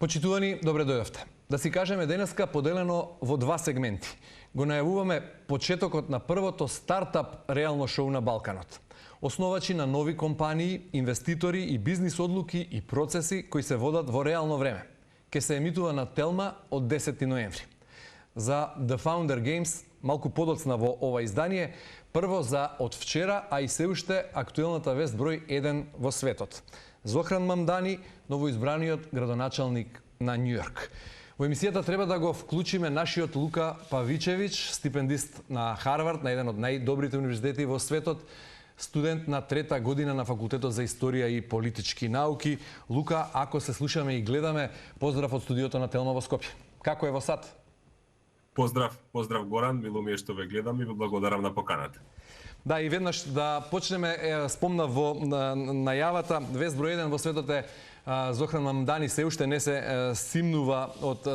Почитувани, добре дојдовте. Да си кажеме денеска поделено во два сегменти. Го најавуваме почетокот на првото стартап реално шоу на Балканот. Основачи на нови компании, инвеститори и бизнис одлуки и процеси кои се водат во реално време. Ке се емитува на Телма од 10 ноември. За The Founder Games, малку подоцна во ова издание, прво за од вчера, а и се уште актуелната вест број 1 во светот. Зохран Мамдани, новоизбраниот градоначалник на Њујорк. Во емисијата треба да го вклучиме нашиот Лука Павичевич, стипендист на Харвард, на еден од најдобрите универзитети во светот, студент на трета година на Факултетот за историја и политички науки. Лука, ако се слушаме и гледаме, поздрав од студиото на Телма во Скопје. Како е во САД? Поздрав Горан, мило ми е што ве гледам и ве благодарам на поканата. Да, и веднаш да почнеме, спомнав во најавата, вест број 1 во светот е Зохран Мамдани се уште не се симнува од,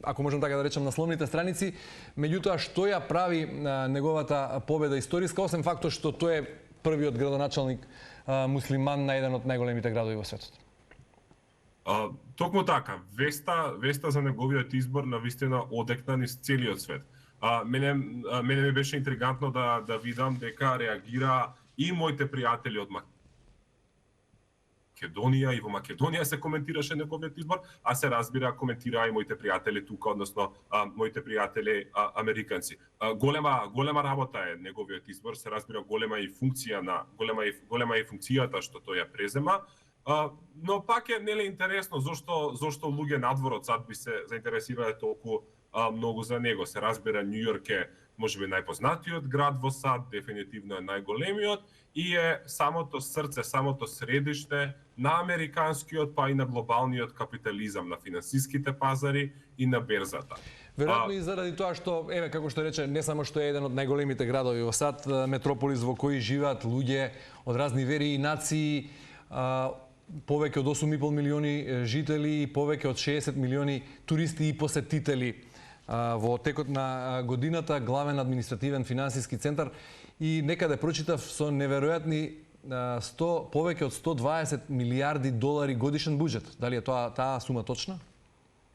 ако можам така да речем, насловните страници. Меѓутоа, што ја прави неговата победа историска, освен фактот што тој е првиот градоначалник муслиман на еден од најголемите градови во светот? Токму така, веста за неговиот избор навистина одекна низ целиот свет. Мене ми беше интригантно да видам дека реагира и моите пријатели од Македонија, и во Македонија се коментираше неговиот избор, а се разбира коментираа и моите пријатели тука, односно моите пријатели американци. Голема работа е неговиот избор, се разбира голема и функцијата што тој ја презема. Но пак е нели интересно зошто луѓе надвор од САД би се заинтересирале толку многу за него. Се разбира, Њујорк е можеби најпознатиот град во САД, дефинитивно е најголемиот и е самото срце, самото средиште на американскиот па и на глобалниот капитализам, на финансиските пазари и на берзата. Веројатно и заради тоа што, како што рече, не само што е еден од најголемите градови во САД, метрополис во кој живеат луѓе од разни вери и нации, повеќе од 8,5 милиони жители и повеќе од 60 милиони туристи и посетители во текот на годината, главен административен финансиски центар, и некаде прочитав со неверојатни повеќе од 120 милиарди долари годишен буџет. Дали е таа сума точна?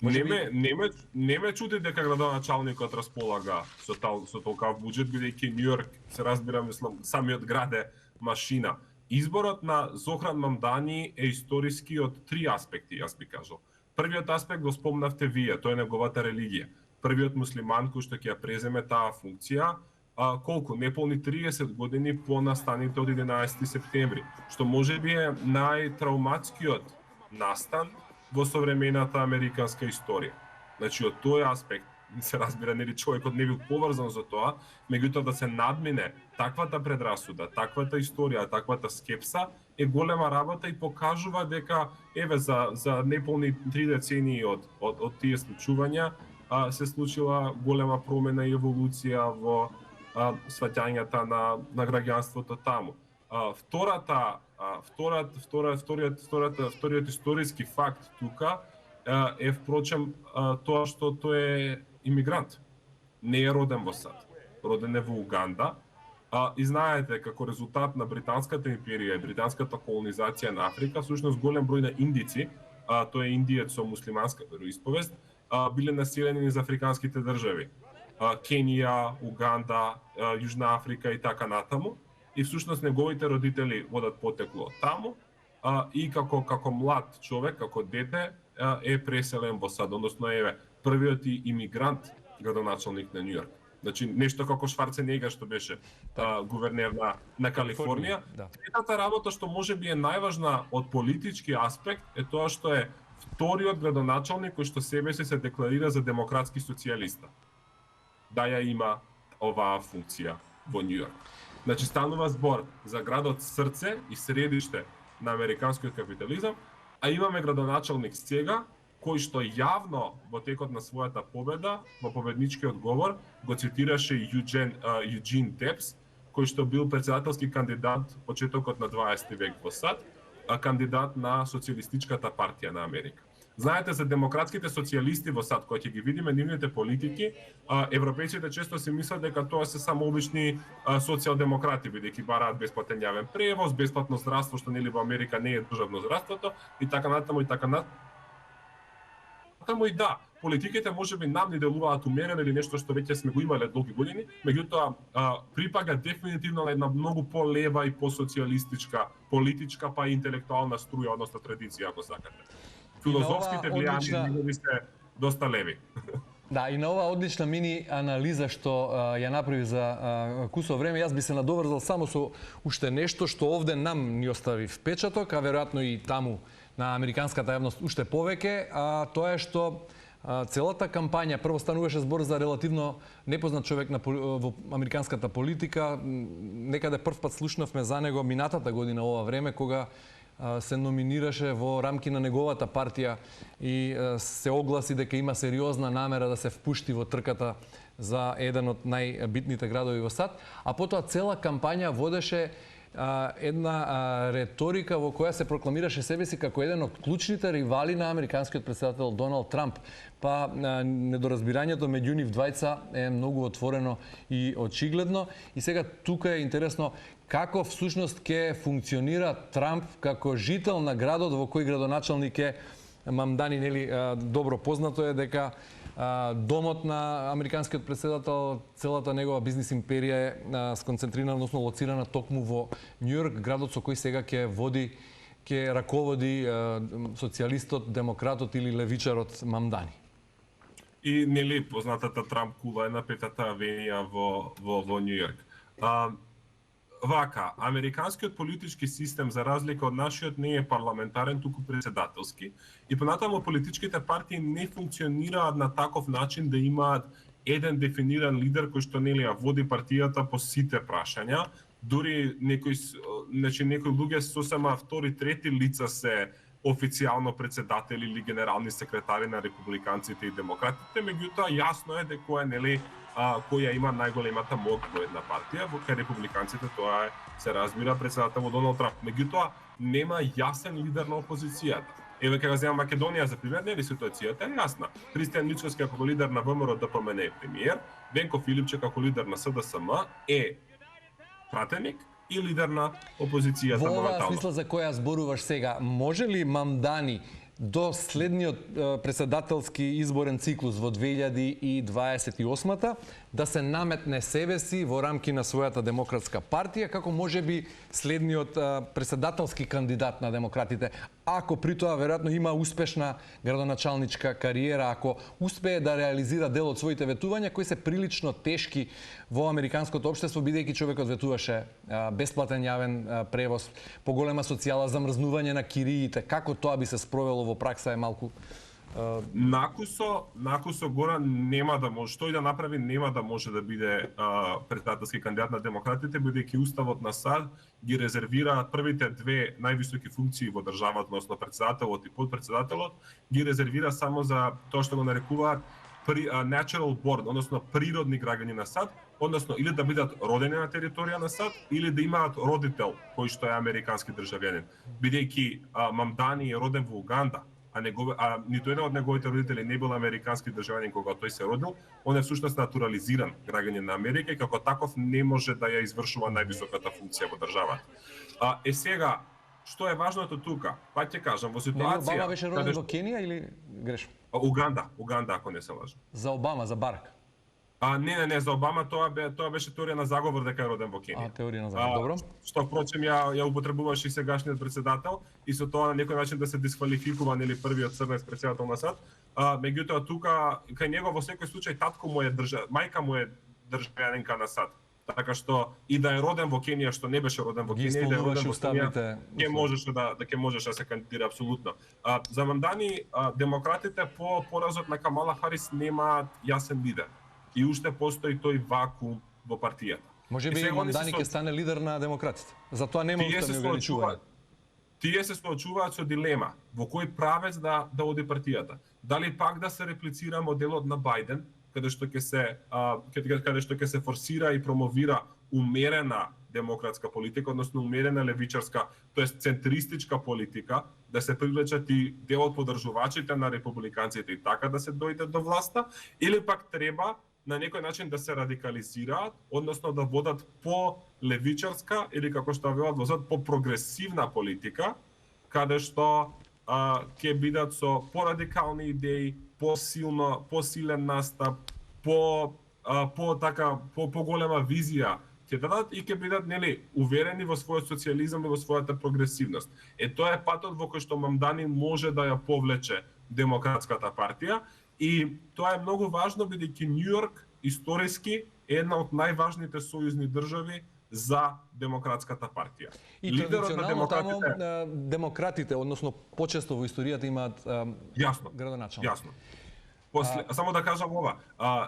Не ме чуди дека градоначалникот располага со толкав буџет, бидејќи Њујорк, се разбира, мислам, самиот град е машина. Изборот на Зохран Мамдани е историски од три аспекти, јас би кажал. Првиот аспект го спомнавте вие, тоа е неговата религија. Првиот муслиман кој што ќе ја преземе таа функција, неполни 30 години по настаните од 11 септември, што можеби е најтрауматскиот настан во современата американска историја. Значи, од тој аспект, се разбира, нели човекот не бил поврзан за тоа, меѓутоа да се надмине таквата предрасуда, таквата историја, таквата скепса е голема работа и покажува дека за неполни 3 децении од тие случувања се случила голема промена и еволуција во сваќањата на граѓанството таму. Вториот историски факт тука е впрочем тоа што тој е имигрант. Не е роден во САД. Роден е во Уганда. И знаете, како резултат на британската империја и британската колонизација на Африка, всушност голем број на индици, тој е индиец со муслиманска вероисповест, биле населени низ африканските држави. Кенија, Уганда, Јужна Африка и така натаму. И всушност неговите родители водат потекло од таму и како млад човек, како дете, е преселен во САД, односно првиот имигрант градоначалник на Њујорк. Значи, нешто како Шварценегер што беше гувернер на Калифорнија. Третата работа што можеби е најважна од политички аспект е тоа што е вториот градоначалник кој што себе се декларира за демократски социјалиста. Да ја има оваа функција во Њујорк. Значи, станува збор за градот срце и средиште на американскиот капитализам, а имаме градоначалник сега кој што јавно во текот на својата победа, во победничкиот говор, го цитираше Јуџин Депс, кој што бил претседателски кандидат почетокот на 20 век во САД, кандидат на Социјалистичката партија на Америка. Знаете, за демократските социјалисти во САД, кои ќе ги видиме нивните политики, европејците често си мислат дека тоа се само обични социјалдемократи, бидејќи бараат бесплатен јавен превоз, бесплатно здравство, што нели во Америка не е државно здравството, и така натаму и така натаму. Таму и да, политиките можеби нам ни делуваат умерено или нешто што веќе сме го имале долги години, меѓутоа припага дефинитивно на една многу по-лева и по-социјалистичка, политичка па и интелектуална струја, односно традиција, ако сакате. Филозофските влијани негови се доста леви. Да, и на оваа одлична мини анализа што ја направи за кусо време, јас би се надоврзал само со уште нешто што овде нам ни остави впечаток, а веројатно и таму на американската јавност уште повеќе, а тоа е што целата кампања, прво стануваше збор за релативно непознат човек во американската политика, некаде прв пат слушнавме за него минатата година ова време, кога се номинираше во рамки на неговата партија и се огласи дека има сериозна намера да се впушти во трката за еден од најбитните градови во САД, а потоа цела кампања водеше една реторика во која се прокламираше себе си како еден од клучните ривали на американскиот претседател Доналд Трамп. Па недоразбирањето меѓу нив двајца е многу отворено и очигледно. И сега тука е интересно како всушност ќе функционира Трамп како жител на градот во кој градоначалник е Мамдани, нели добро познато е дека домот на американскиот претседател, целата негова бизнис империја е сконцентрирана, односно лоцирана токму во Њујорк, градот со кој сега ќе раководи социјалистот, демократот или левичарот Мамдани. И нели познатата Трамп кула е на Петата авенија во Њујорк. Вака, американскиот политички систем, за разлика од нашиот, не е парламентарен, туку председателски. И понатаму политичките партии не функционираат на таков начин да имаат еден дефиниран лидер кој што нели ја води партијата по сите прашања. Дури некои луѓе сосема втори, трети лица се официјално председатели или генерални секретари на републиканците и демократите, меѓутоа јасно е дека нели која има најголемата моќ во една партија, во кај републиканците тоа е, се разбира, председател Доналд Трамп. Меѓутоа нема јасен лидер на опозицијата. Еве кога земам Македонија за пример, нели ситуацијата е јасна. Христијан Мицкоски како лидер на ВМРО ДПМН е премиер, Венко Филипче како лидер на СДСМ е пратеник и лидер на опозицијата моментално. Во оваа моментално. смисла за која зборуваш сега, може ли Мамдани до следниот председателски изборен циклус во 2028-та да се наметне себе си во рамки на својата демократска партија како можеби следниот председателски кандидат на демократите, ако при тоа веројатно има успешна градоначалничка кариера, ако успее да реализира дел од своите ветувања кои се прилично тешки во американското општество, бидејќи човекот ветуваше бесплатен јавен превоз, поголема социјала, замрзнување на кириите, како тоа би се спровело во пракса е малку Накусо гора нема да може, што и да направи нема да може да биде председателски кандидат на демократите, бидејќи уставот на САД ги резервира првите две највисоки функции во државата, односно председателот и подпредседателот, ги резервира само за тоа што го нарекуваат natural born, односно природни граѓани на САД, односно или да бидат родени на територија на САД, или да имаат родител кој што е американски државјанин. Бидејќи Мамдани е роден во Уганда, ниту еден од неговите родители не бил американски државјанин кога тој се родил, он е всушност натурализиран граѓанин на Америка и како таков не може да ја извршува највисоката функција во државата. Сега, што е важното тука? Пак ќе кажам, во ситуација... Обама беше роден во Кенија или грешно? Уганда, ако не се лажам. За Обама, за Барак? Не, за Обама тоа беше теорија на заговор дека е роден во Кенија. Теорија на заговор, добро. Што впрочем ја употребуваше и сегашниот председател и со тоа на некој начин да се дисквалификува нели првиот црнец председател на САД. Меѓутоа тука кај него во секој случај татко му е мајка му е државјанинка на САД. Така што и да е роден во Кенија, што не беше роден во Кенија, и да е роден во Кенија, ќе можеше да се кандидира апсолутно. За Мамдани демократите по поразот на Камала Харис немаат јасен лидер. И уште постои тој вакуум во партијата. Може би Мамдани ќе стане лидер на демократите. Затоа нема уставни ограничувања. Тие се соочуваат со дилема во кој правец да оди партијата. Дали пак да се реплицира моделот на Бајден, каде што ќе се форсира и промовира умерена демократска политика, односно умерена левичарска, тоест центристичка политика, да се привлечат и дел од поддржувачите на републиканците и така да се дојде до власта, или пак треба на некој начин да се радикализираат, односно да водат по-левичарска или како што велат во САД по-прогресивна политика, каде што ќе бидат со порадикални идеи, посилен настап, поголема визија ќе дадат и ќе бидат уверени во својот социјализам и во својата прогресивност. Тоа е патот во кој што Мамдани може да ја повлече Демократската партија и тоа е многу важно бидејќи Њујорк историски е една од најважните сојузни држави за Демократската партија. И традиционално таму демократите, односно почесто во историјата имаат градоначалник. Јасно. Само да кажам ова,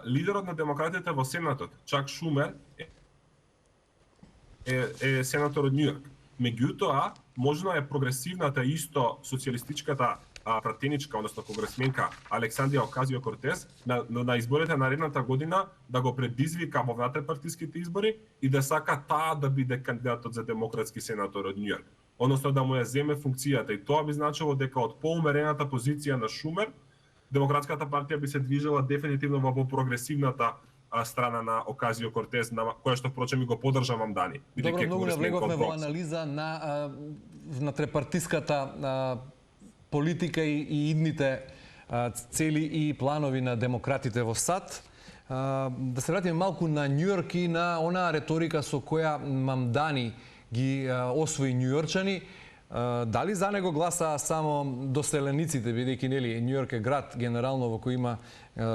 лидерот на демократите во Сенатот, Чак Шумер, е сенатор од Њујорк. Меѓутоа, можно е прогресивната исто социјалистичката пратеничка, односно конгресменка Александрија Оказио-Кортес на изборите наредната година да го предизвика во внатрепартиските избори и да сака таа да биде кандидатот за демократски сенатор од Њујорк. Односно да му ја земе функцијата и тоа би значило дека од поумерената позиција на Шумер Демократската партија би се движела дефинитивно во прогресивната страна на Оказио-Кортес, која што впрочем и го поддржа Мамдани. Добро, многу навлеговме во анализа на внатрепартиската политика и идните цели и планови на демократите во САД. Да се вратиме малку на Њујорк и на онаа реторика со која Мамдани ги освои њујорчани. Дали за него гласаа само доселениците, бидејќи Њујорк е град генерално во кој има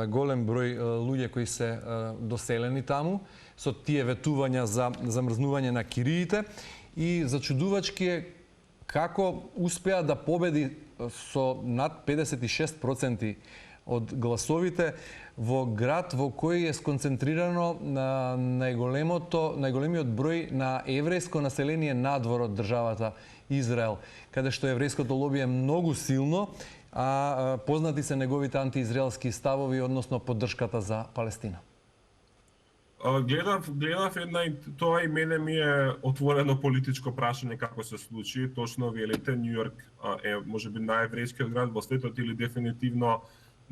голем број луѓе кои се доселени таму, со тие ветувања за замрзнување на кириите, и зачудувачки е како успеа да победи со над 56% од гласовите во град во кој е сконцентрирано најголемиот број на еврејско население надвор од државата Израел, каде што еврејското лоби е многу силно, а познати се неговите антиизраелски ставови, односно поддршката за Палестина. Гледав тоа и мене ми е отворено политичко прашање како се случи. Точно велите, Њујорк е можеби најеврејскиот град во светот или дефинитивно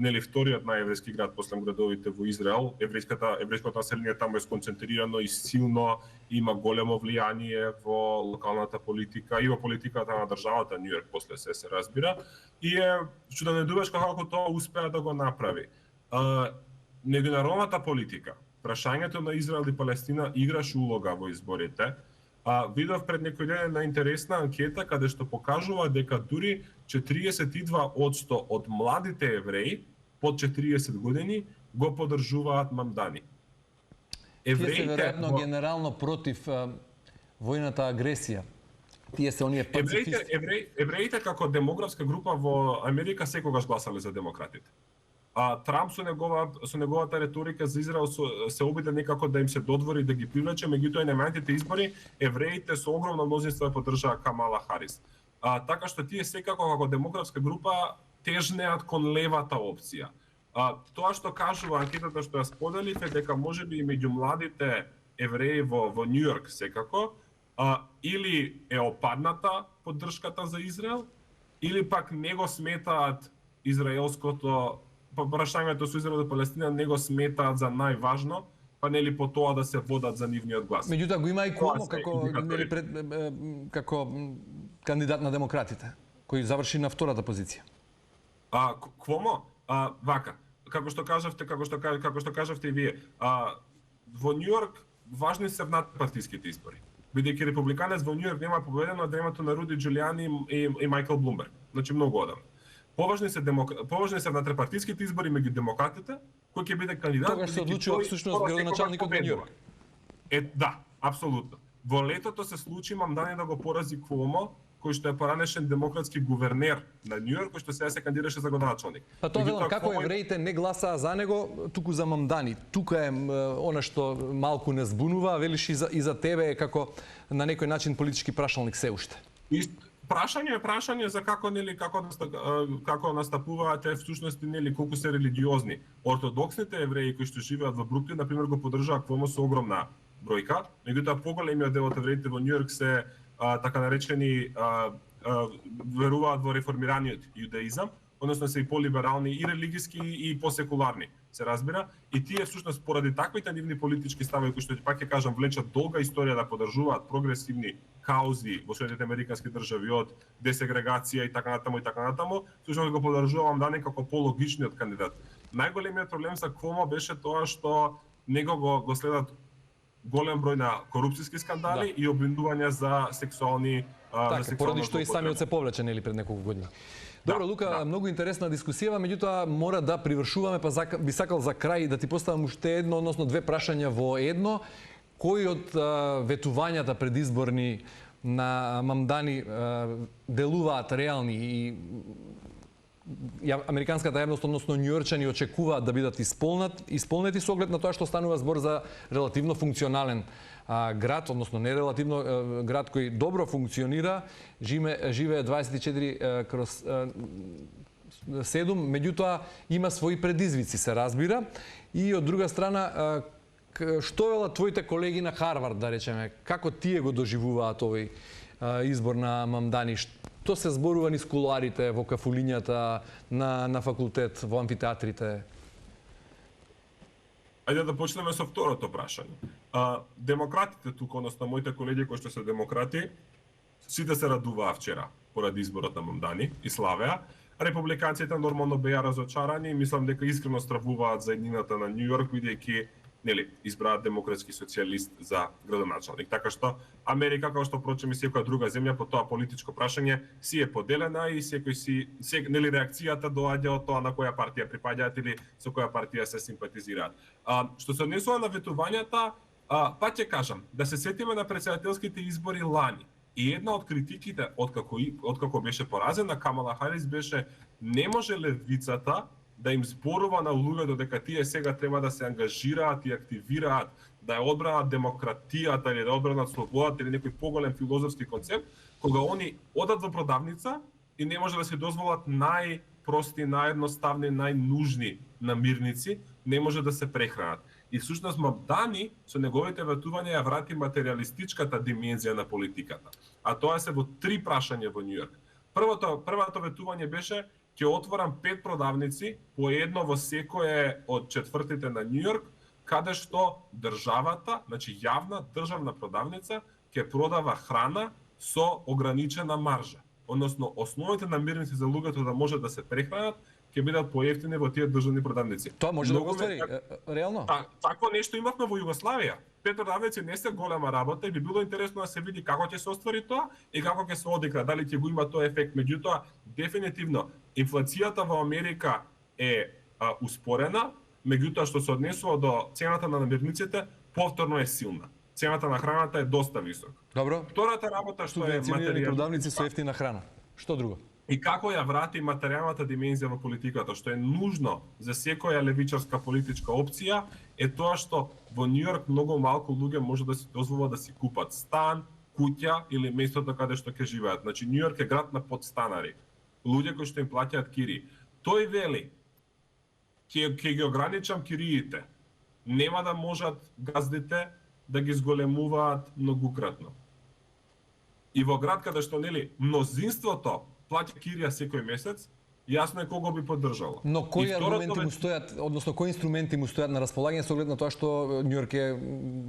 вториот најеврејски град после градовите во Израел. Еврејското население таму е сконцентрирано и силно, има големо влијание во локалната политика и во политиката на државата Њујорк после се разбира. И е што да не думаш како тоа успеа да го направи. Меѓународната политика, прашањето на Израел и Палестина играш улога во изборите. Видов пред некој ден една интересна анкета каде што покажува дека дури 42% од младите евреи под 40 години го поддржуваат Мамдани. Тие се веројатно генерално против војната агресија. Тие се оние пацифисти. Евреите како демографска група во Америка секогаш гласале за демократите. Трамп со неговата реторика за Израел се обиде некако да им се додвори, да ги привлече, меѓутоа и на најманите избори евреите со огромно мнозинство ја поддржаа Камала Харис. Така што тие секако како демографска група тежнеат кон левата опција. Тоа што кажува анкетата што ја споделив е дека можеби и меѓу младите евреи во Њујорк секако или е опадната поддршката за Израел, или пак не го сметаат израелското прашањето со Израел и Палестина, не го сметаат за најважно, па нели по тоа да се водат за нивниот глас. Меѓутоа го има и Куомо како кандидат на демократите, кој заврши на втората позиција. Куомо, вака, како што кажавте и вие, во Њујорк важни се внатпартиските избори. Бидејќи републиканец во Њујорк нема победено од времето на Руди Џулијани и Мајкл Блумберг. Значи многу одамна. Поважни се внатрепартиските избори меѓу демократите, кој ќе биде кандидат. Тогаш се одлучува всушност градоначалникот на Њујорк. Да, апсолутно. Во летото се случи Мамдани да го порази Куомо, кој што е поранешен демократски гувернер на Њујорк, кој што сега се кандидираше за градоначалник. Тоа велам, како евреите не гласаа за него, туку за Мамдани. Тука е она што малку не збунува, велиш и за тебе е како на некој начин политички прашалник се уште. Прашање за како настапуваат всушност колку се религиозни. Ортодоксните евреи кои што живеат во Бруклин на пример го поддржаа Куомо со огромна бројка, меѓутоа поголемиот дел од евреите во Њујорк се така наречени веруваат во реформираниот јудаизам, односно се и полиберални и религиски и посекуларни, се разбира, и тие всушност поради таквите нивни политички ставови кои што пак ќе кажам влечат долга историја да поддржуваат прогресивни каузи во Соединетите американски држави од десегрегација и така натаму, всушност го поддржувам Мамдани како пологичниот кандидат. Најголемиот проблем за Куомо беше тоа што него го следат голем број на корупцијски скандали и обвинувања за сексуални така, поради што и самиот се повлече нели пред неколку години. Добро, Лука, многу интересна дискусија, меѓутоа мора да привршуваме, па би сакал за крај да ти поставам уште едно, односно две прашања во едно. Кои од ветувањата предизборни на Мамдани делуваат реални и американската јавност, односно њујорчани, очекуваат да бидат исполнети со оглед на тоа што станува збор за релативно функционален град, односно нерелативно град кој добро функционира, живее 24/7, меѓутоа има своји предизвици, се разбира. И од друга страна, што велат твоите колеги на Харвард, да речеме, како тие го доживуваат овој избор на Мамдани? Што се зборува низ кулуарите, во кафулињата, на факултет, во амфитеатрите? Ајде да почнеме со второто прашање. Демократите тука, односно моите колеги кои што се демократи, сите се радуваа вчера поради изборот на Мамдани и славеа. Републиканците нормално беа разочарани и мислам дека искрено стравуваат за еднината на Њу Јорк, бидејќи избраат демократски социјалист за градоначалник. Така што Америка, како што прочем и секоја друга земја по тоа политичко прашање, си е поделена и реакцијата доаѓа од тоа на која партија припаѓаат или со која партија се симпатизираат. Што се однесува на ветувањата, па ќе кажам, да се сетиме на претседателските избори лани. И една од критиките откако беше поразена Камала Харис беше не може левицата да им зборува на луѓето дека тие сега треба да се ангажираат и активираат, да ја одбранат демократијата или да одбранат слободата или некој поголем филозофски концепт, кога они одат во продавница и не може да се дозволат најпрости, наједноставни, најнужни намирници, не може да се прехранат. И всушност Мамдани со неговите ветувања ја врати материјалистичката димензија на политиката. А тоа се во 3 прашања во Њу Јорк. Првото ветување беше ќе отворам 5 продавници, по едно во секое од четвртите на Њу Јорк, каде што државата, значи јавна државна продавница, ќе продава храна со ограничена маржа. Односно, основните намирници за луѓето да може да се прехранат, ќе бидат поевтини во тие државни продавници. Тоа може да го оствари, реално? Такво нешто имавме во Југославија. 5 продавници не се голема работа и би било интересно да се види како ќе се оствари тоа и како ќе се одигра, дали ќе го има тој ефект. Меѓутоа, дефинитивно, инфлацијата во Америка е успорена, меѓутоа што се однесува до цената на намирниците, повторно е силна. Цената на храната е доста висока. Добро. Втората работа што е материјални продавници со ефтина храна. Што друго? И како ја врати материјалната димензија во политиката, што е нужно за секоја левичарска политичка опција, е тоа што во Њу Јорк многу малку луѓе може да си дозволат да си купат стан, куќа или местото каде што ќе живеат. Значи Њу Јорк е град на подстанари. Луѓе кои што им плаќаат кири. Тој вели, ќе ги ограничам кириите. Нема да можат газдите да ги зголемуваат многукратно. И во град каде што мнозинството плаќа кирија секој месец, јасно е кого би поддржало. Но кои аргументи му стојат, односно кои инструменти му стојат на располагање со оглед на тоа што Њу Јорк е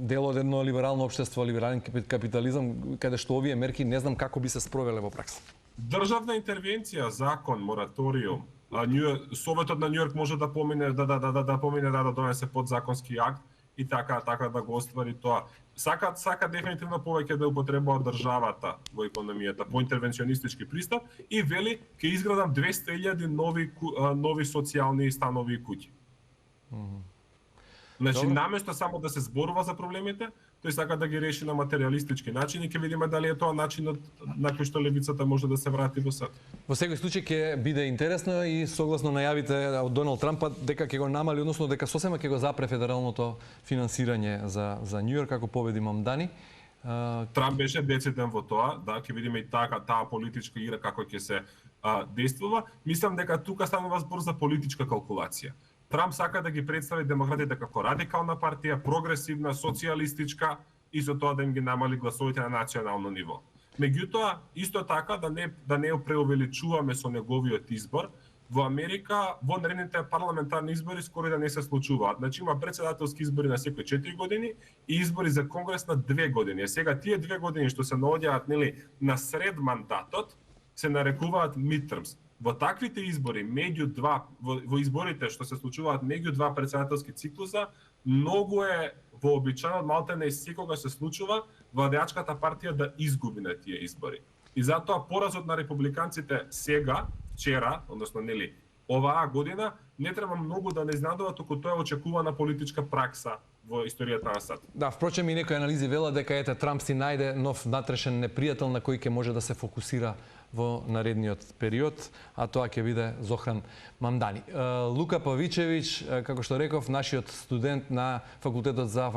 дел од едно либерално општество, либерален капитализам, каде што овие мерки не знам како би се спровеле во пракса. Државна интервенција, закон, мораториум, Советот на Њу Јорк може да помине да донесе подзаконски акт и така да го оствари тоа. Сака дефинитивно повеќе да употребува државата во економијата по интервенционистички пристап и вели ќе изградам 200.000 нови социјални станови и куќи. Значи, наместо само да се зборува за проблемите, тој сака да ги реши на материјалистички начин и ќе видиме дали е тоа начинот на кој што левицата може да се врати во сад. Во секој случај ќе биде интересно и согласно најавите од Доналд Трамп дека ќе го намали, односно дека сосема ќе го запре федералното финансирање за Њу Јорк ако победи Мамдани. Трамп беше дециден во тоа, да, ќе видиме и таа политичка игра како ќе се действува. Мислам дека тука станува збор за политичка калкулација. Трамп сака да ги представи демократите како радикална партија, прогресивна, социјалистичка и со тоа да им ги намали гласовите на национално ниво. Меѓутоа, исто така да не преувеличуваме со неговиот избор, во Америка во наредните парламентарни избори скоро да не се случуваат. Значи има претседателски избори на секои 4 години и избори за Конгрес на 2 години. А сега тие 2 години што се наоѓаат нели на сред мандатот се нарекуваат midterms. Во таквите избори меѓу во изборите што се случуваат меѓу два претседателски циклуса, многу е вообичаено, малтене секогаш се случува владеачката партија да изгуби на тие избори. И затоа поразот на републиканците сега, вчера, односно нели оваа година, не треба многу да не изненадува, туку тоа е очекувана политичка пракса во историјата на САД. Да, впрочем и некои анализи велат дека ете Трамп си најде нов внатрешен непријател на кој ќе може да се фокусира во наредниот период, а тоа ќе биде Зохран Мамдани. Лука Павичевиќ, како што реков, нашиот студент на Факултетот за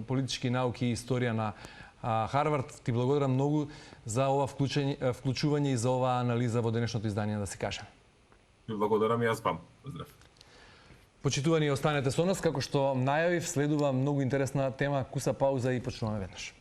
политички науки и историја на Харвард, ти благодарам многу за ова вклучување и за оваа анализа во денешното издание, да се каже. Ви благодарам и јас вам. Поздрав. Почитувани, останете со нас, како што најавив, следува многу интересна тема, куса пауза и почнуваме веднаш.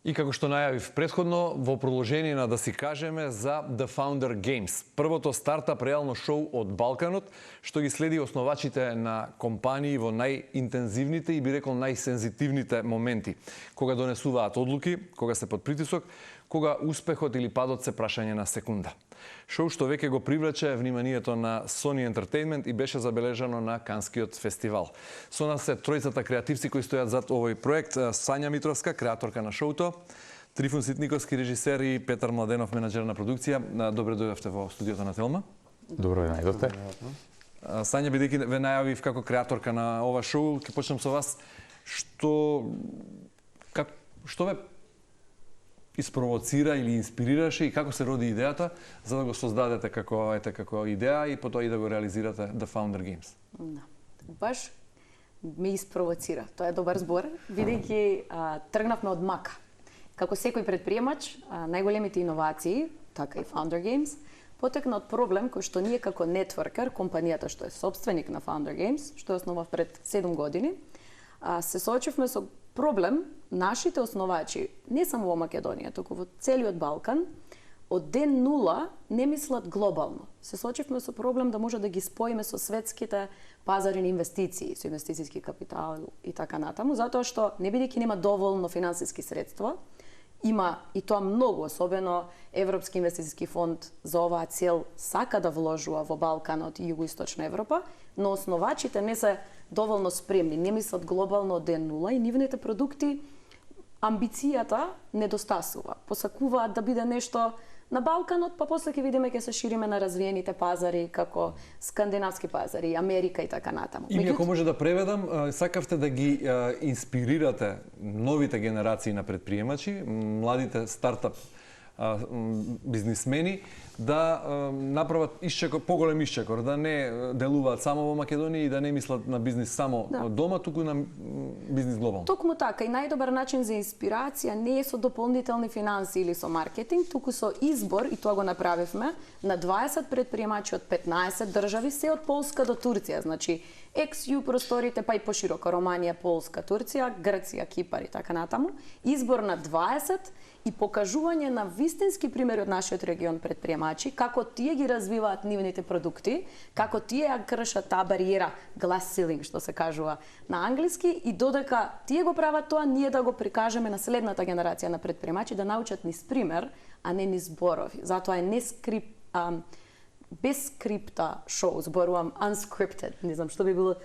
И како што најавив претходно, во продолжение на да си кажеме за The Founder Games, првото стартап реално шоу од Балканот, што ги следи основачите на компании во најинтензивните и би рекол најсензитивните моменти, кога донесуваат одлуки, кога се под притисок, кога успехот или падот се прашање на секунда. Шоу што веќе го привлече вниманието на Sony Entertainment и беше забележано на Канскиот фестивал. Со нас се тројцата креативци кои стојат зад овој проект: Сања Митровска, креаторка на шоуто, Трифун Ситниковски, режисер, и Петар Младенов, менаџер на продукција. Добре дојдовте во студиото на Телма. Добро ја најдовте. Сања, бидејќи ве најавив како креаторка на ова шоу, ќе почнем со вас. Што ве испровоцира или инспирираше и како се роди идејата за да го создадете како идеја и потоа и да го реализирате The Founder Games? Да. Баш ме испровоцира. Тоа е добар збор, бидејќи тргнавме од мака. Како секој предприемач, најголемите иновации, така и Founder Games, потекна од проблем кој што ние како нетворкер, компанијата што е собственик на Founder Games, што е основав пред 7 години, се соочивме со проблем нашите основачи, не само во Македонија, туку во целиот Балкан, од ден нула не мислат глобално. Се соочивме со проблем да може да ги споиме со светските пазари на инвестиции, со инвестицијски капитал и така натаму, затоа што не бидејќи нема доволно финансиски средства, има и тоа многу, особено Европски инвестицијски фонд за оваа цел сака да вложува во Балканот и Југоисточна Европа, но основачите не се доволно спремни, не мислат глобално од ден нула и нивните продукти амбицијата недостасува. Посакуваат да биде нешто на Балканот, па после ќе видиме ќе се шириме на развиените пазари како скандинавски пазари, Америка и така натаму. И ако може да преведам, сакавте да ги инспирирате новите генерации на предприемачи, младите стартап бизнисмени да направат поголем исчекор, да не делуваат само во Македонија и да не мислат на бизнис само дома, туку на бизнис глобално. Токму така, и најдобар начин за инспирација не е со дополнителни финанси или со маркетинг, туку со избор, и тоа го направивме, на 20 предприемачи од 15 држави, се од Полска до Турција, значи XU просторите, па и пошироко Романија, Полска, Турција, Грција, Кипар и така натаму. Избор на 20 и покажување на вистински примери од нашиот регион предприемачи, како тие ги развиваат нивните продукти, како тие ја кршат таа бариера, glass ceiling, што се кажува на англиски, и додека тие го прават тоа, ние да го прикажеме на следната генерација на предприемачи да научат низ пример, а не низ зборови. Затоа е без скрипта шоу, зборувам unscripted, не знам што би било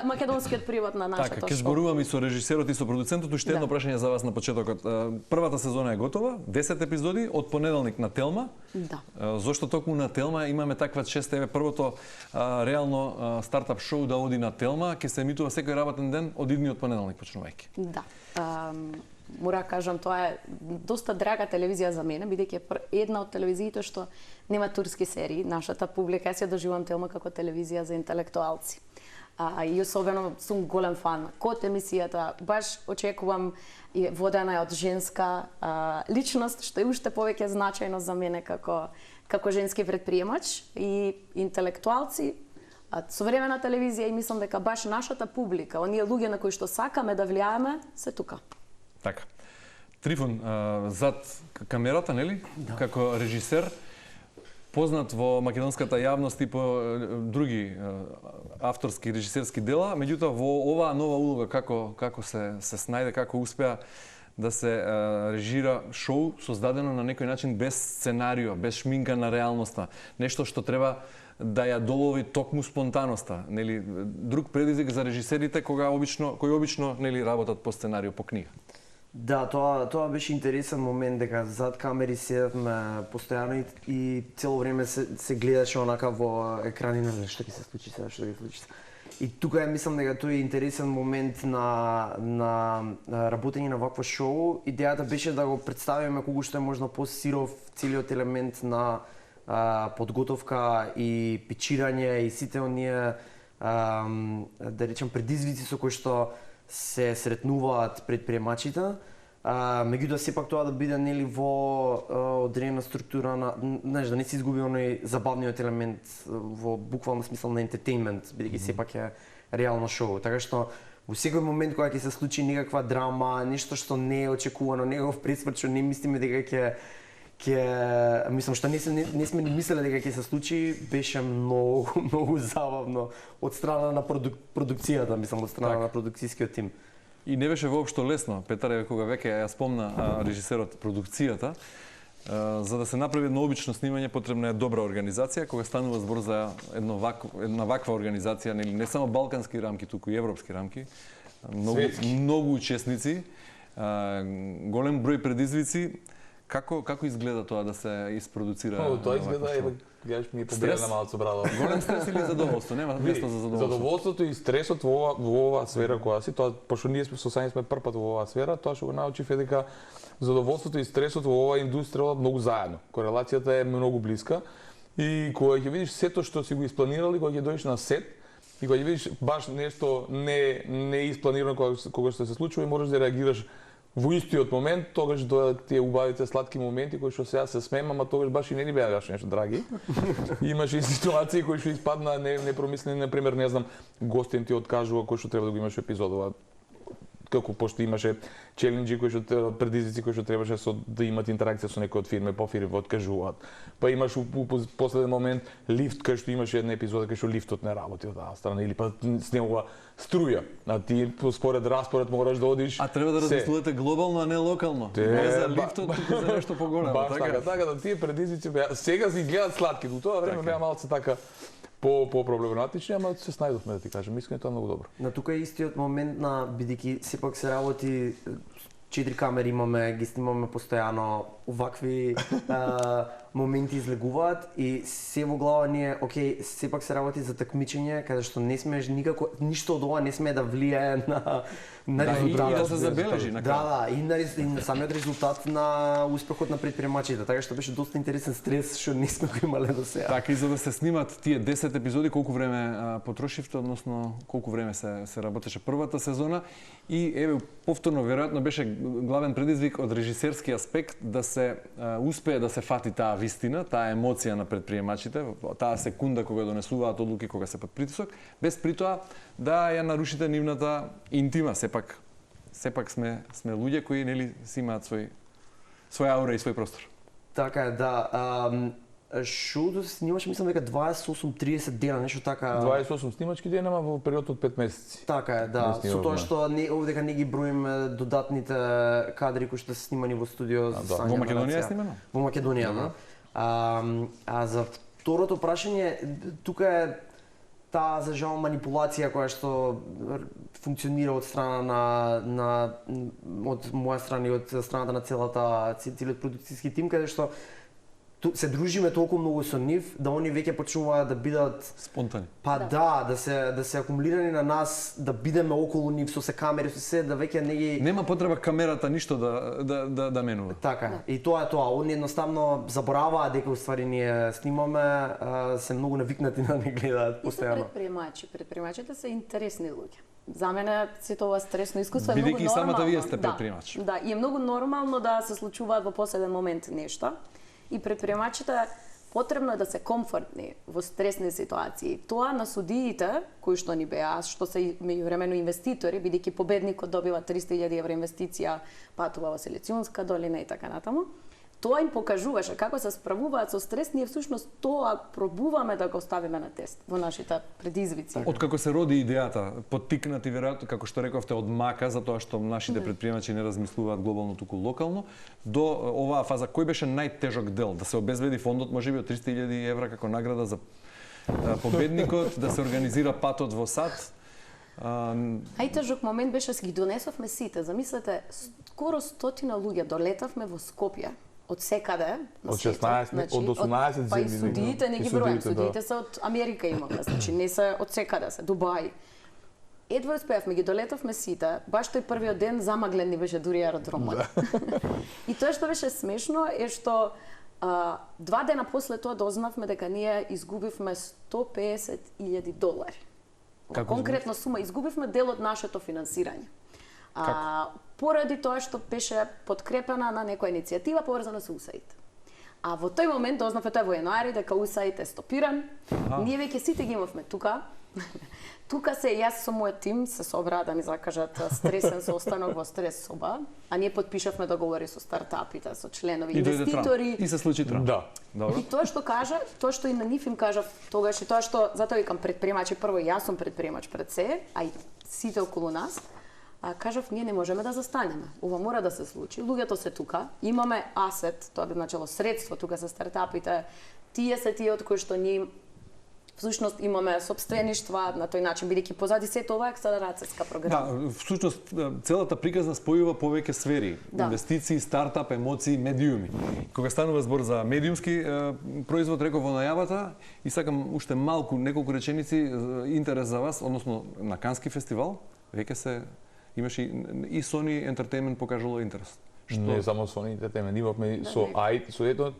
македонскиот превод на нашето шоу. Така, ќе зборувам и со режисерот и со продуцентот. Уште едно прашање за вас на почетокот. Првата сезона е готова, 10 епизоди од понеделник на Телма. Да. Зошто токму на Телма имаме таква чест? Еве првото реално стартап шоу да оди на Телма, ќе се емитува секој работен ден од идниот понеделник почнувајќи. Да. Мора кажам, тоа е доста драга телевизија за мене, бидејќи е една од телевизиите што нема турски серии. Нашата публика, јас ја доживам Телма како телевизија за интелектуалци. и особено сум голем фан код емисијата. Баш очекувам и водена е од женска личност, што е уште повеќе значајно за мене како женски предприемач и интелектуалци. Современа телевизија и мислам дека баш нашата публика, оние луѓе на кои што сакаме да влијаеме, се тука. Така. Трифон, зад камерата, нели? Да. Како режисер, познат во македонската јавност и по други авторски режисерски дела, меѓутоа во оваа нова улога како се снајде, како успеа да се режира шоу создадено на некој начин без сценарио, без шминка на реалноста, нешто што треба да ја долови токму спонтаноста, нели, друг предизвик за режисерите кои обично нели работат по сценарио, по книга. Да, тоа беше интересен момент дека зад камери седевме постојано и цело време се гледаше онака во екрани на што ќе се случи сега, што ќе се случи. И тука мислам дека тој е интересен момент на работење на вакво шоу. Идејата беше да го представиме колку што е можно посиров целиот елемент на подготовка и пичирање и сите оние да речем предизвици со кои што се сретнуваат предприемачите. Меѓутоа сепак тоа да биде нели во одредена структура на, знаеш, да не се изгуби оној забавниот елемент во буквална смисла на ентертејмент, бидејќи сепак е реално шоу. Така што во секој момент кога ќе се случи некаква драма, нешто што не е очекувано, некаков пресврт што не мислиме дека мислам што не сме ни мислеле дека ќе се случи, беше многу забавно од страна на продукцијата, мислам од страна на продукцијскиот тим. И не беше воопшто лесно, Петар, кога веќе ја спомна режисерот продукцијата, за да се направи едно обично снимање потребна е добра организација, кога станува збор за една ваква организација, не само балкански рамки, туку и европски рамки, многу учесници, голем број предизвици. Како изгледа тоа да се испродуцира? Тоа изгледа, гледаш, ми е победена малку брадо. Голем стрес или задоволство? Нема место за задоволство. Задоволството и стресот во оваа сфера која си, тоа пошто ние сме прв пат во оваа сфера, тоа што го научив е дека задоволството и стресот во оваа индустрија многу заедно. Корелацијата е многу блиска и кога ќе видиш сето што си го испланирали, кога ќе дојдеш на сет и кога ќе видиш баш нешто не испланирано кога што се случува и можеш да реагираш во истиот момент, тогаш доаѓаат тие убавите сладки моменти кои што сега се смеем, ама тогаш баш и не ни беа баш нешто драги. Имаше и ситуации кои што испадна непромислени, на пример, не знам, гостин ти откажува кој што треба да го имаш епизодова. Како пошто имаше челенџи кои што предизвици кои што требаше да имат интеракција со некој од фирме, по фирме откажуваат. Па имаш у последен момент лифт кај што имаше една епизода кај што лифтот не работи од таа страна или па снегова струја. А ти според распоред мораш да одиш. А треба да размислувате глобално, а не локално. Не за лифтот, туку за нешто поголемо, така да тие предизвици беа сега се гледаат сладки, до тоа време беа малку така по-проблематични, ама се снајдовме, да ти кажам, искрено тоа многу добро. На тука е истиот момент на бидејќи сепак се работи 4 камери имаме, ги снимаме постојано, овакви моменти излегуваат и се во глава ние, окей, сепак се работи за такмичење, каде што не смееш никако, ништо од ова не смее да влијае на резултатот. И да се забележи на крај. И на самиот резултат на успехот на предприемачите, така што беше доста интересен стрес што не сме го имале до сега. Така и за да се снимат тие 10 епизоди, колку време потрошивте, односно колку време се работеше првата сезона и еве повторно веројатно беше главен предизвик од режисерски аспект да се успее да се фати таа вистина, таа емоција на предприемачите, таа секунда кога донесуваат одлуки, кога се под притисок, без притоа да ја нарушите нивната интима. Сепак сме луѓе кои нели си имаат своја аура и свој простор. Така е, да. Шоуто се снимаше, мислам дека 28-30 дена, нешто така. 28 снимачки дена, ама во период од 5 месеци. Така е, да. Со тоа што овдека не ги броиме додатните кадри кои што се снимани во студио за Во Македонија е снимано? Во Македонија, да. А за второто прашање, тука е таа за жал манипулација која што функционира од страна од моја страна и од страната на целиот продукцијски тим, каде што се дружиме толку многу со нив да они веќе почнуваат да бидат Спонтани. па да се акумулирани на нас, да бидеме околу нив со се камери, со се да веќе не ги Нема потреба камерата ништо да менува. така. И тоа е тоа. Они едноставно забораваат дека уствари ние снимаме, се многу навикнати да не гледаат И се постојано. предприемачи. Предприемачите се интересни луѓе. За мене сето ова стресно искуство е многу Бидејќи и нормално. самата вие сте Да, предприемач. Да, и е многу нормално да се случуваат во последен момент нешта. И предприемачите потребно е да се комфортни во стресни ситуации. Тоа на судиите, кои што ни беа, што се меѓувремено инвеститори, бидејќи победникот добива 300.000 евра инвестиција, патува во Силицијунска долина и така натаму, тоа им покажуваше како се справуваат со стрес, ние всушност тоа пробуваме да го ставиме на тест во нашите предизвици. Откако се роди идејата, поттикнати веројатно како што рековте од мака за тоа што нашите предприемачи не размислуваат глобално туку локално, до оваа фаза кој беше најтежок дел да се обезбеди фондот можеби од 300.000 евра како награда за победникот, да се организира патот во САД. Најтежок момент беше се ги донесовме сите. Замислете, скоро 100 луѓе долетавме во Скопје. Од секаде на Од светот. 16, од 18 па и земји, судиите не и ги бројам, судиите, да. судиите се од Америка имаме, значи не се од секаде се, Дубај. Едва успеавме, ги долетавме сите, баш тој првиот ден замаглен ни беше дури аеродромот. И тоа што беше смешно е што 2 дена после тоа дознавме дека ние изгубивме $150.000. Како Конкретно сума, изгубивме дел од нашето финансирање. Поради тоа што беше подкрепена на некоја иницијатива поврзана со USAID. А во тој момент дознавме тоа во јануари дека USAID е стопиран. Ние веќе сите ги имавме тука. Тука се јас со мојот тим се собраа да ни закажат стресен состанок во стрес соба, а ние потпишавме договори со стартапите, со членови И дојде инвеститори. Трамп. И се случи Трамп. Да. Добро. И тоа што кажа, тоа што и на нив им кажав тогаш и тоа што затоа викам предприемачи, прво јас сум предприемач пред се, а и сите околу нас. Кажав ние не можеме да застанеме. Ова мора да се случи. Луѓето се тука, имаме асет, тоа би значило средство, тука се стартапите. Тие се тие од кои што ние всушност имаме сопствеништва на тој начин, бидејќи позади сето ова е акселерацијска програма. Да, всушност целата приказна спојува повеќе сфери. Да. Инвестиции, стартап, емоции, медиуми. Кога станува збор за медиумски производ, реков во најавата, и сакам уште малку, неколку реченици интерес за вас, односно на Кански фестивал, веќе се имаше и Sony Entertainment покажало интерес. Не само Sony Entertainment, имавме со IT, со едно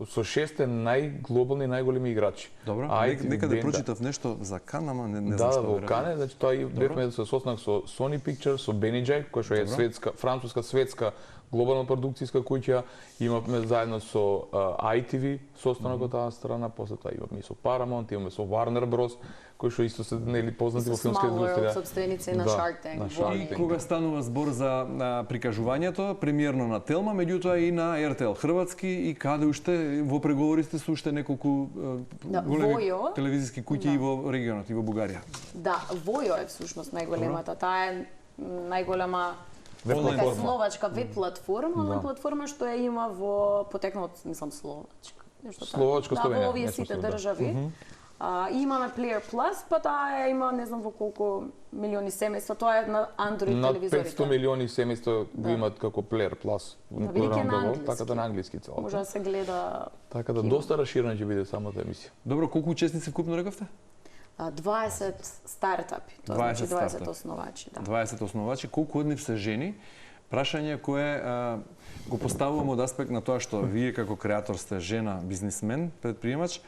со 6 најглобални најголеми играчи. Добро, IT нека да бенда. прочитав нешто за Кан, ама не Да, знам што. во веројатно. Кане, значи тоа и бевме со состанок со Sony Pictures, со Benny Jack, кој што е светска, француска светска глобална продукцијска куќа, имавме заедно со ITV состанок од таа страна, после тоа имавме и со Paramount, имаме со Warner Bros, кои што исто се нели познати во Со филмска Small World, индустрија. сопственици на Да, Shark Tank. на во Shark И Tank. кога станува збор за прикажувањето, премиерно на Телма, меѓутоа и на RTL Хрватски и каде уште во преговори сте со уште неколку Да, големи Војо. телевизиски куќи Да. и во регионот и во Бугарија. Да, Војо е всушност најголемата. Таа е најголема Онлайн така платформа. словачка веб платформа, онлайн платформа што ја има во потекнала од мислам Словачка. Нешто така. Словачка, Да, Словенија, во овие нешто сите со, да. држави. И имаме Player Plus, па таа има не знам во колку милиони семејства. Тоа е на Android Над телевизорите. 500 милиони семејства го Да. имаат како Player Plus. Да, бидејќи е на Around the world, англиски. така да на англиски цело. Може да се гледа Така да доста расширена ќе биде самата емисија. Добро, колку учесници вкупно рековте? 20 стартапи, тоа 20 значи 20 стартапи. основачи, да. 20 основачи, колку од нив се жени? Прашање кое го поставувам од аспект на тоа што вие како креатор сте жена, бизнисмен, предприемач,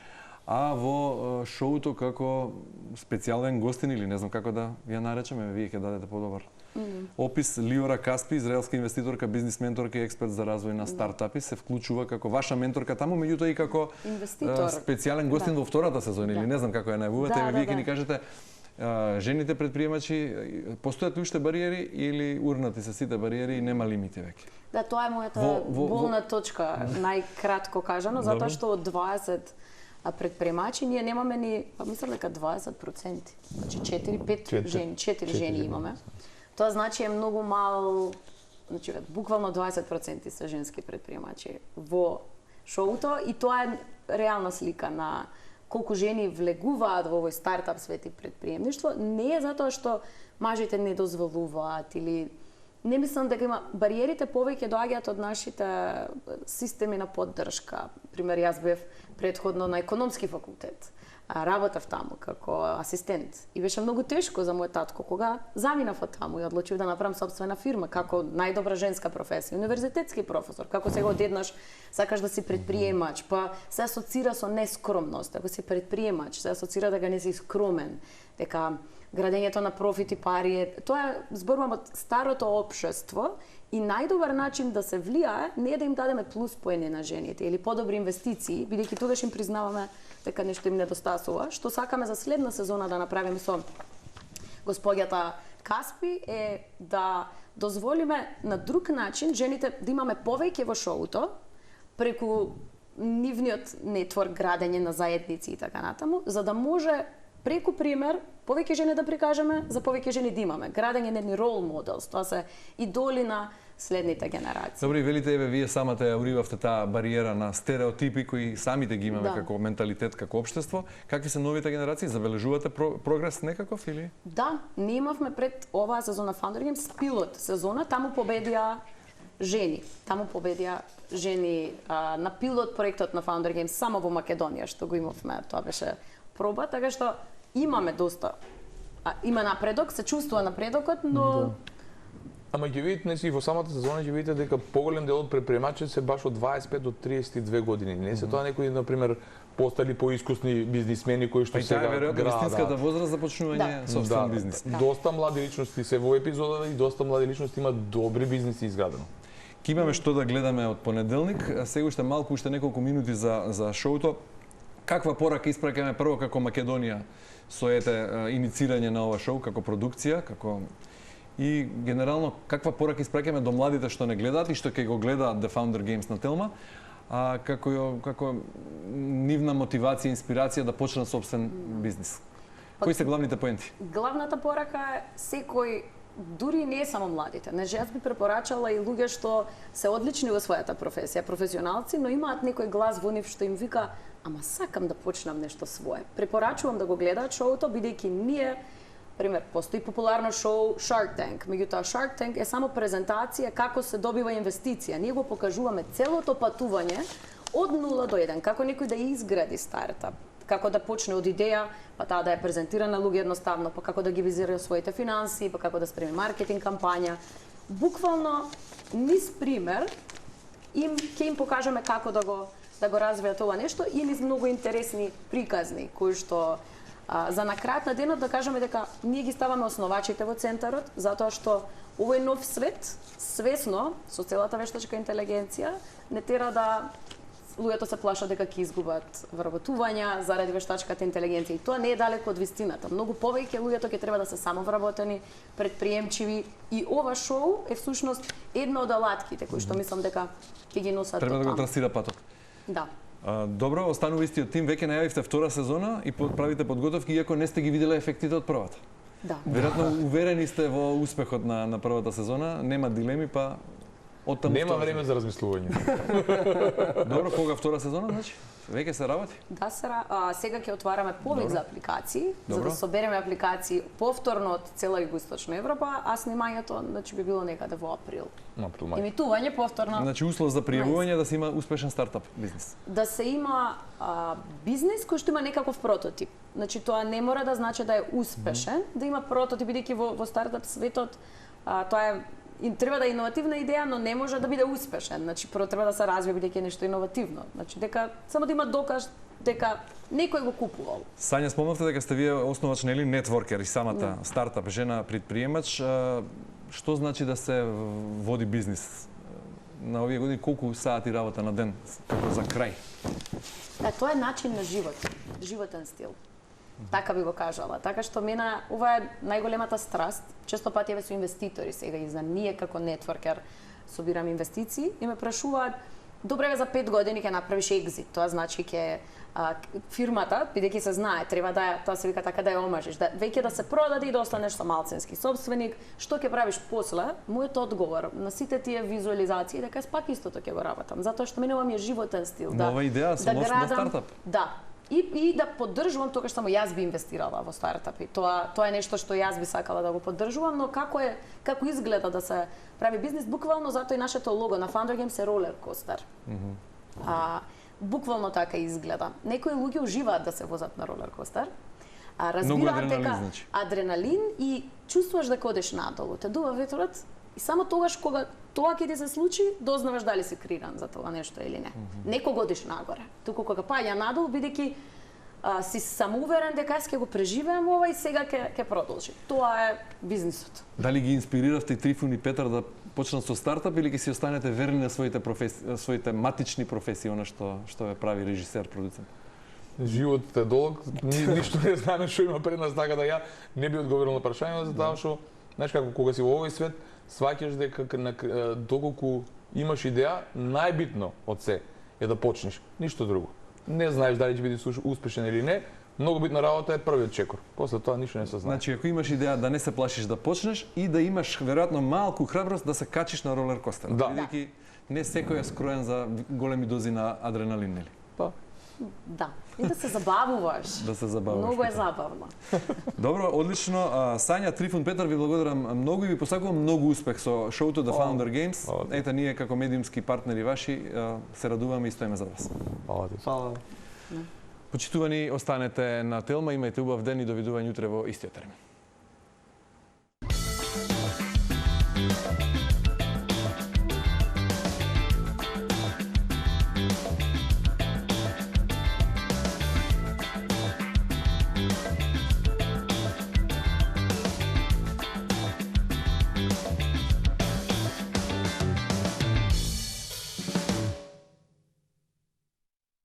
а во шоуто како специјален гостин или не знам како да ја наречеме, вие ќе дадете подобар опис. Лиора Каспи, израелска инвеститорка, бизнис менторка и експерт за развој на стартапи, се вклучува како ваша менторка таму, меѓутоа и како Инвеститор. специјален гостин Да. во втората сезона или Да. не знам како ја најавувате, Да, вие да, ќе ни да. кажете жените предприемачи, постојат ли уште бариери или урнати се сите бариери и нема лимити веќе? Да, тоа е мојата Во- болна точка, најкратко кажано, затоа што од 20 предприемачи ние немаме ни, па мислам дека 20%. Значи 4-5 Четири. жени, 4 Четири жени жени, имаме. Тоа значи е многу мал, значи буквално 20% се женски предприемачи во шоуто и тоа е реална слика на колку жени влегуваат во овој стартап свет и предприемништво, не е затоа што мажите не дозволуваат или Не мислам дека има бариерите повеќе доаѓаат од нашите системи на поддршка. Пример, јас бев претходно на економски факултет. Работев таму како асистент и беше многу тешко за мојот татко кога заминав од таму и одлучив да направам сопствена фирма како најдобра женска професија, универзитетски професор, како сега одеднаш сакаш да си предприемач, па се асоцира со нескромност, ако си предприемач, се асоцира дека не си скромен, дека градењето на профит и пари е, тоа зборувам од старото општество и најдобар начин да се влијае не е да им дадеме плюс поени на жените или подобри инвестиции, бидејќи тогаш им признаваме дека нешто им недостасува, што сакаме за следна сезона да направиме со господјата Каспи е да дозволиме на друг начин жените да имаме повеќе во шоуто преку нивниот нетворк градење на заедници и така натаму, за да може преку пример повеќе жени да прикажеме, за повеќе жени да имаме. Градење на едни рол моделс, тоа се идоли на следните генерации. Добри, велите, еве, вие самата ја уривавте таа бариера на стереотипи кои самите ги имаме како менталитет, како општество. Какви се новите генерации? Забележувате прогрес некаков или? Да, ние имавме пред оваа сезона Founder Games пилот сезона, таму победија жени. Таму победија жени на пилот проектот на Founder Games само во Македонија, што го имавме, тоа беше проба, така што имаме доста. Има напредок, се чувствува напредокот, но Ама ќе видите, не си во самата сезона ќе видите дека поголем дел од предприемачите се баш од 25 до 32 години. Не се тоа некои, например, постали поискусни бизнисмени кои што сега градат. Тоа е веројатно вистинската возраст за почнување собствен бизнис. Доста млади личности се во епизодата и доста млади личности имаат добри бизниси изградено. Ке имаме што да гледаме од понеделник. Сега уште малку, уште неколку минути за шоуто. Каква порака испракаме прво како Македонија со иницирање на ова шоу, како продукција, како и генерално каква порака испраќаме до младите што не гледаат и што ќе го гледаат The Founder Games на Телма, како нивна мотивација и инспирација да почнат собствен бизнис. Кои се главните поенти? Главната порака е секој, дури не е само младите. Јас би препорачала и луѓе што се одлични во својата професија, професионалци, но имаат некој глас во нив што им вика ама сакам да почнам нешто свое. Препорачувам да го гледаат шоуто, бидејќи ние, пример, постои популарно шоу Shark Tank, меѓутоа Shark Tank е само презентација како се добива инвестиција. Ние го покажуваме целото патување од 0 до 1, како некој да изгради стартап, како да почне од идеја, па таа да ја презентира на луѓе едноставно, па како да ги визира своите финанси, па како да спреми маркетинг кампања. Буквално низ пример ќе им покажеме како да го развијат ова нешто и низ многу интересни приказни кои што за на крај на денот да кажеме дека ние ги ставаме основачите во центарот, затоа што овој нов свет, свесно, со целата вештачка интелигенција, не тера да луѓето се плашат дека ќе изгубат вработувања заради вештачката интелигенција. И тоа не е далеко од вистината. Многу повеќе луѓето ќе треба да се самовработени, предприемчиви и ова шоу е всушност една од алатките кои што мислам дека ќе ги носат Треба да го таму. трасира патот. Да. Добро, останува истиот тим, веќе најавивте втора сезона и правите подготовки, иако не сте ги виделе ефектите од првата. Да. Веројатно уверени сте во успехот на првата сезона, нема дилеми, па оттаму Нема втора време за размислување. Добро, кога втора сезона, значи? Веќе се работи? Да, сега ќе отвараме повик за апликации, за Добро. да собереме апликации повторно од цела Југоисточна Европа, а снимањето значи би било некаде во април. Април мај. Емитување повторно. Значи услов за пријавување е да се има успешен стартап бизнис. Да се има бизнис кој што има некаков прототип. Значи тоа не мора да значи да е успешен, да има прототип, бидејќи во стартап светот тоа е треба да е иновативна идеја, но не може да биде успешен. Значи прво треба да се развие бидејќи е нешто иновативно. Значи дека само да има доказ дека некој го купувал. Сања, спомнавте дека сте вие основач или нетворкер и самата стартап жена предприемач. Што значи да се води бизнис? На овие години колку сати работа на ден како за крај? Тоа е начин на живот, животен стил. Така би го кажала. Така што мене ова е најголемата страст. Често пати еве со инвеститори сега и за ние како нетворкер собирам инвестиции и ме прашуваат добре за 5 години ќе направиш екзит. Тоа значи ќе фирмата, бидејќи се знае, треба да тоа се вика така да ја омажиш, да веќе да се продаде и да останеш со малцински сопственик. Што ќе правиш после? Мојот одговор на сите тие визуализации дека пак истото ќе го работам, затоа што мене ова ми е животен стил. Нова идеја со нов стартап. Да. И да поддржувам тогаш само јас би инвестирала во стартапи. Тоа е нешто што јас би сакала да го поддржувам, но како изгледа да се прави бизнес, буквално затоа и нашето лого на Founder Games е ролер костер. Буквално така изгледа. Некои луѓе уживаат да се возат на ролер костер. Разбираат дека значи. адреналин и чувствуваш дека одеш надолу. Те дува ветрот и само тогаш кога тоа ќе ти се случи, дознаваш дали си криран за тоа нешто или не. Не кога одиш нагоре, туку кога паѓа надолу, бидејќи си самоуверен дека ќе го преживеам ова и сега ќе продолжи. Тоа е бизнисот. Дали ги инспириравте Трифун и Петар да почнат со стартап или ќе си останете верни на своите матични професии, она што ве прави режисер, продуцент? Животот е долг, ништо не знаеме што има пред нас, така да ја не би одговорил на прашањето, затоа што, знаеш како, кога си во овој свет, сваќаш дека доколку имаш идеја, најбитно од се е да почнеш, ништо друго. Не знаеш дали ќе бидеш успешен или не, многу битна работа е првиот чекор. После тоа ништо не се знае. Значи, ако имаш идеја да не се плашиш да почнеш и да имаш веројатно малку храброст да се качиш на ролер костер. Да. Бидејќи не секој е скроен за големи дози на адреналин, нели? Па. Да. И да се забавуваш. Да се забавуваш. Многу е забавно. Добро, одлично. Сања, Трифун, Петар, ви благодарам многу и ви посакувам многу успех со шоуто The Founder Games. Ета, ние како медиумски партнери ваши се радуваме и стоиме за вас. Фала. Почитувани, останете на Телма, имајте убав ден и довидување утре во истиот термин.